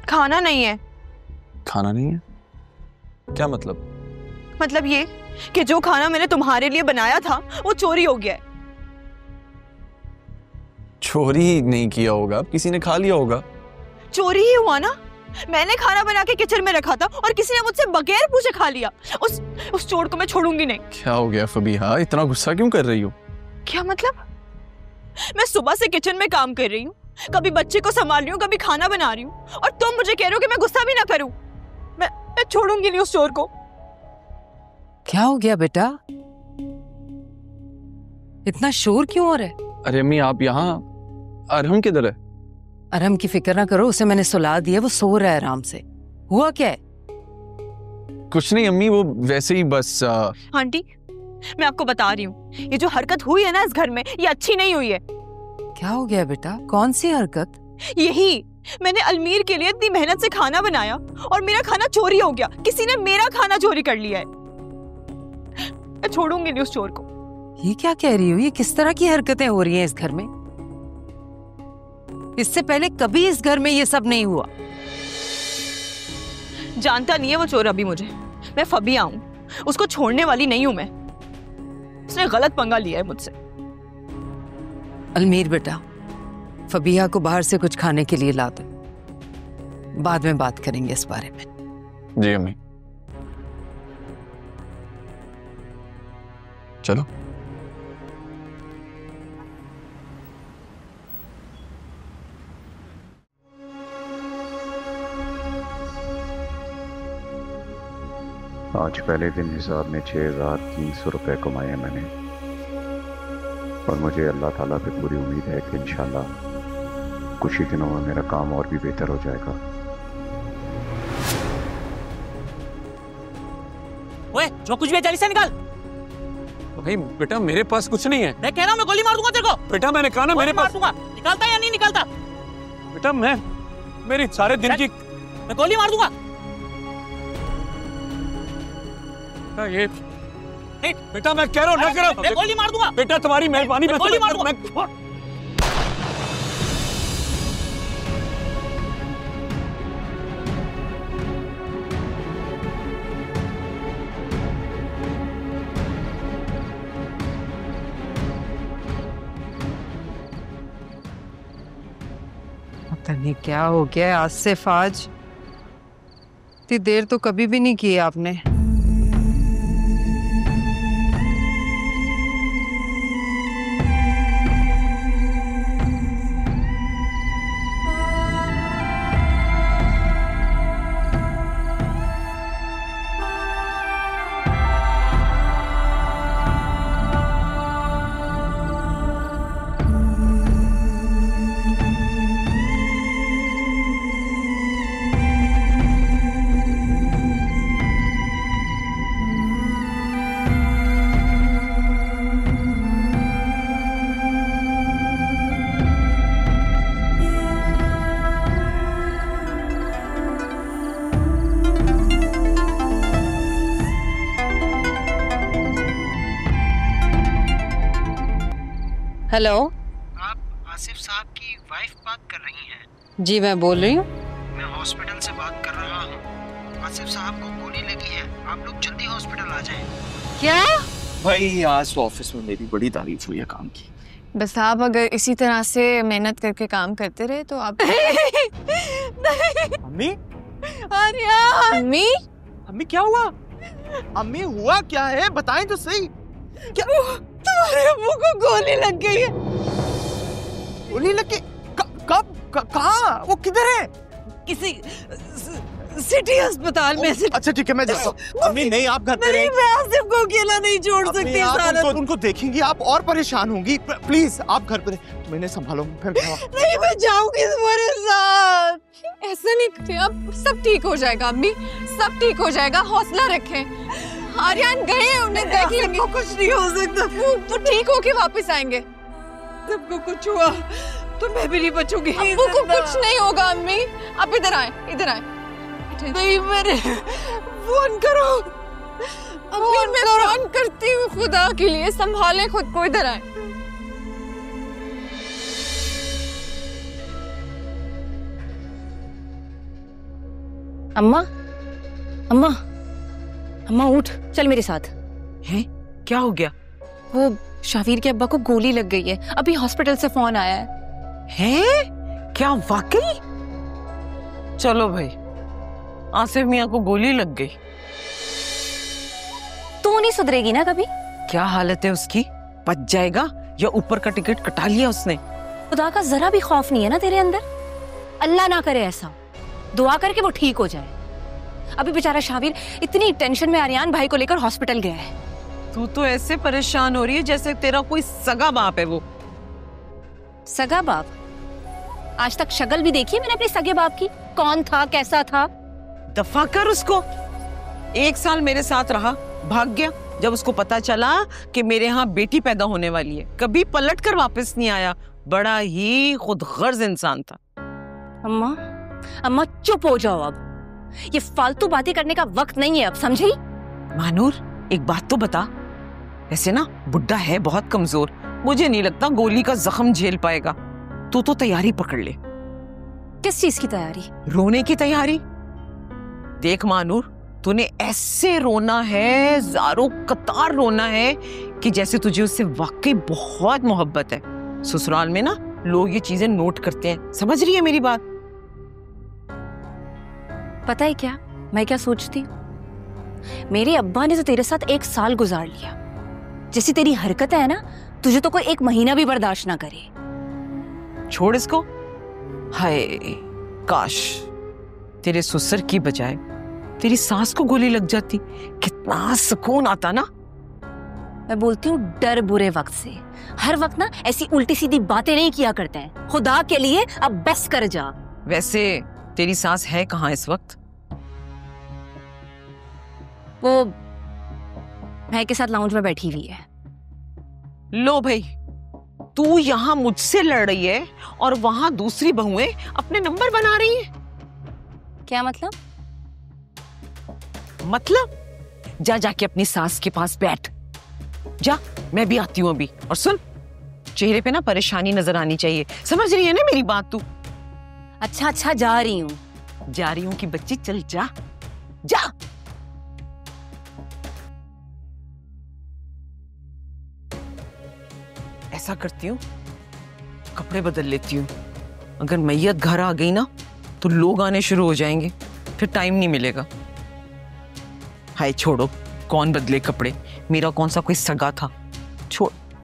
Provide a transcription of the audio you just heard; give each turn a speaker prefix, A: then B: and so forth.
A: खाना नहीं है।
B: खाना नहीं है? क्या मतलब?
A: मतलब ये कि जो खाना मैंने तुम्हारे लिए बनाया था वो चोरी हो गया है।
B: चोरी नहीं किया होगा, किसी ने खा लिया होगा।
A: चोरी ही हुआ ना। मैंने खाना बना के किचन में रखा था और किसी ने मुझसे बगैर पूछे खा लिया। उस चोर को मैं छोड़ूंगी नहीं।
B: क्या हो गया फबीहा, इतना गुस्सा क्यों कर रही हो?
A: क्या मतलब? मैं सुबह से किचन में काम कर रही हूँ, कभी बच्चे को संभाल रही हूँ, कभी खाना बना रही हूँ, और तुम मुझे कह रहे हो कि मैं गुस्सा भी ना करूं। मैं छोड़ूंगी नहीं उस चोर को।
C: क्या हो गया बेटा, इतना शोर क्यों हो रहा है?
B: अरे अम्मी आप यहाँ, अरहम किधर है?
C: अरहम की फिक्र ना करो, उसे मैंने सुला दिया, वो सो रहा है आराम से। हुआ क्या है?
B: कुछ नहीं अम्मी, वो वैसे ही बस
A: आंटी मैं आपको बता रही हूँ, ये जो हरकत हुई है ना इस घर में, ये अच्छी नहीं हुई है।
C: क्या हो गया बेटा, कौन सी हरकत?
A: यही, मैंने अलमीर के लिए इतनी मेहनत से खाना बनाया और मेरा खाना चोरी हो गया। किसी ने मेरा खाना चोरी कर लिया है। मैं छोड़ूंगी नहीं उस चोर को।
C: ये क्या कह रही हो? ये किस तरह की हरकतें हो रही हैं इस घर में? इससे पहले कभी इस घर में ये सब नहीं हुआ।
A: जानता नहीं है वो चोर अभी मुझे। मैं फबिया हूं, उसको छोड़ने वाली नहीं हूं मैं। उसने गलत पंगा लिया है मुझसे।
C: अलमीर बेटा, फबिया को बाहर से कुछ खाने के लिए ला दो, बाद में बात करेंगे इस बारे में।
B: जी अम्मी। चलो।
D: आज पहले दिन हिसाब में 6,300 रुपए कमाए हैं मैंने, और मुझे अल्लाह ताला पे पूरी उम्मीद है कि इंशाल्लाह कुछ ही दिनों में मेरा काम और भी बेहतर हो जाएगा।
E: ओए, जो कुछ भी है जल्दी से निकाल।
B: भाई बेटा मेरे पास कुछ नहीं है।
E: मैं कह रहा हूँ मैं गोली मार दूंगा तेरे को।
B: बेटा मैंने कहा ना मेरे पास।
E: निकालता है या नहीं निकालता?
B: बेटा मैं मेरी सारे दिन की,
E: मैं गोली मार दूंगा।
B: ये बेटा मैं कह रहा हूँ ना करो।
E: मैं गोली मार दूंगा।
B: बेटा तुम्हारी मेहरबानी, मैं
E: गोली मार दूंगा।
C: पता नहीं क्या हो गया आसिफ, आज इतनी देर तो कभी भी नहीं की आपने। हेलो,
F: आप आसिफ साहब की वाइफ बात कर रही हैं?
C: जी मैं बोल रही हूँ।
F: मैं हॉस्पिटल से बात कर रहा हूँ। आसिफ साहब को गोली लगी है, आप लोग जल्दी हॉस्पिटल आ जाएं।
C: क्या?
G: भाई आज तो ऑफिस में मेरी बड़ी तारीफ हुई है काम की।
H: बस आप अगर इसी तरह से मेहनत करके काम करते रहे तो आप
G: अम्मी,
H: अम्मी,
G: अम्मी क्या हुआ? अम्मी हुआ क्या है, बताएं तो सही।
C: क्या तुम्हारे अब्बू को गोली लग गई है?
G: गोली लग गई? कब? कहाँ? वो किधर है?
C: किसी सिटी अस्पताल में।
G: अच्छा ठीक है मैं जाता हूँ। अम्मी नहीं, आप घर पे रहिए।
C: मैं आसिफ को अकेला नहीं छोड़ सकती।
G: आप उनको देखेंगी, आप और परेशान होंगी। प्लीज आप घर पे रहिए, मैंने संभालूंगा।
C: नहीं मैं जाऊंगी तुम्हारे साथ।
H: ऐसा नहीं करते, अब सब ठीक हो जाएगा अम्मी, सब ठीक हो जाएगा, हौसला रखें। आर्यन गए, उन्हें देख लेंगे।
C: कुछ नहीं हो सकता,
H: वो ठीक होके वापस आएंगे।
C: सबको कुछ हुआ तो मैं भी नहीं बचूंगी।
H: अब्बू को कुछ नहीं होगा अम्मी, आप इधर आए, इधर आए।
C: नहीं मेरे फोन करो
H: अम्मी, मैं फोन करती हूँ, खुदा के लिए संभालें खुद को। इधर आए।
I: अम्मा अम्मा अम्मा उठ, चल मेरे साथ।
C: हैं? क्या हो गया?
I: वो शावीर के अब्बा को गोली लग गई है, अभी हॉस्पिटल से फोन आया है।
C: हैं? क्या वाकई? चलो भाई, आसिफ मियाँ को गोली लग गई।
I: तू नहीं सुधरेगी ना कभी?
C: क्या हालत है उसकी? बच जाएगा या ऊपर का टिकट कटा लिया उसने?
I: खुदा का जरा भी खौफ नहीं है ना तेरे अंदर? अल्लाह ना करे ऐसा, दुआ करके वो ठीक हो जाए। अभी बेचारा शावीर इतनी टेंशन में आर्यान भाई को लेकर हॉस्पिटल गया है।
C: तू तो ऐसे परेशान हो रही है जैसे तेरा कोई सगा बाप है। वो
I: सगा बाप? आज तक शक्ल भी देखी है मैंने अपने सगे बाप की? कौन था, कैसा था?
C: दफा कर उसको। 1 साल मेरे साथ रहा, भाग गया जब उसको पता चला कि मेरे यहाँ बेटी पैदा होने वाली है। कभी पलट कर वापस नहीं आया। बड़ा ही खुदगर्ज इंसान था।
I: अम्मा अम्मा चुप हो जाओ अब, ये फालतू बातें करने का वक्त नहीं है अब, समझी?
C: मानूर एक बात तो बता, ऐसे ना बुड्ढा है बहुत कमजोर, मुझे नहीं लगता गोली का जख्म झेल पाएगा। तू तो तैयारी पकड़ ले।
I: किस चीज की तैयारी?
C: रोने की तैयारी। देख मानूर, तूने ऐसे रोना है, ज़ारो कतार रोना है कि जैसे तुझे उससे वाकई बहुत मोहब्बत है। ससुराल में ना लोग ये चीजें नोट करते हैं, समझ रही है मेरी बात?
I: पता है क्या मैं क्या सोचती? मेरे अब्बा ने तो तेरे साथ 1 साल गुजार लिया, जैसी तेरी हरकतें है ना, तुझे तो कोई 1 महीना भी बर्दाश्त ना करे।
C: छोड़ इसको। हाय काश तेरे ससुर की बजाय तेरी सास को गोली लग जाती, कितना सुकून आता ना।
I: मैं बोलती हूँ डर बुरे वक्त से। हर वक्त ना ऐसी उल्टी सीधी बातें नहीं किया करते हैं, खुदा के लिए अब बस कर जा।
C: वैसे तेरी सास है कहाँ इस वक्त?
I: वो भाई के साथ लाउंज में बैठी हुई है।
C: लो भाई, तू यहाँ मुझसे लड़ रही है और वहां दूसरी बहुएं अपने नंबर बना रही हैं।
I: क्या मतलब?
C: मतलब जा जाके अपनी सास के पास बैठ जा, मैं भी आती हूँ अभी। और सुन, चेहरे पे ना परेशानी नजर आनी चाहिए, समझ रही है ना मेरी बात तू?
I: अच्छा अच्छा जा रही हूँ।
C: जा रही हूँ कि बच्ची, चल जा जा। ऐसा करती हूँ, कपड़े बदल लेती हूँ। अगर मैयत घर आ गई ना तो लोग आने शुरू हो जाएंगे, फिर टाइम नहीं मिलेगा। हाय छोड़ो, कौन बदले कपड़े, मेरा कौन सा कोई सगा था, छोड़।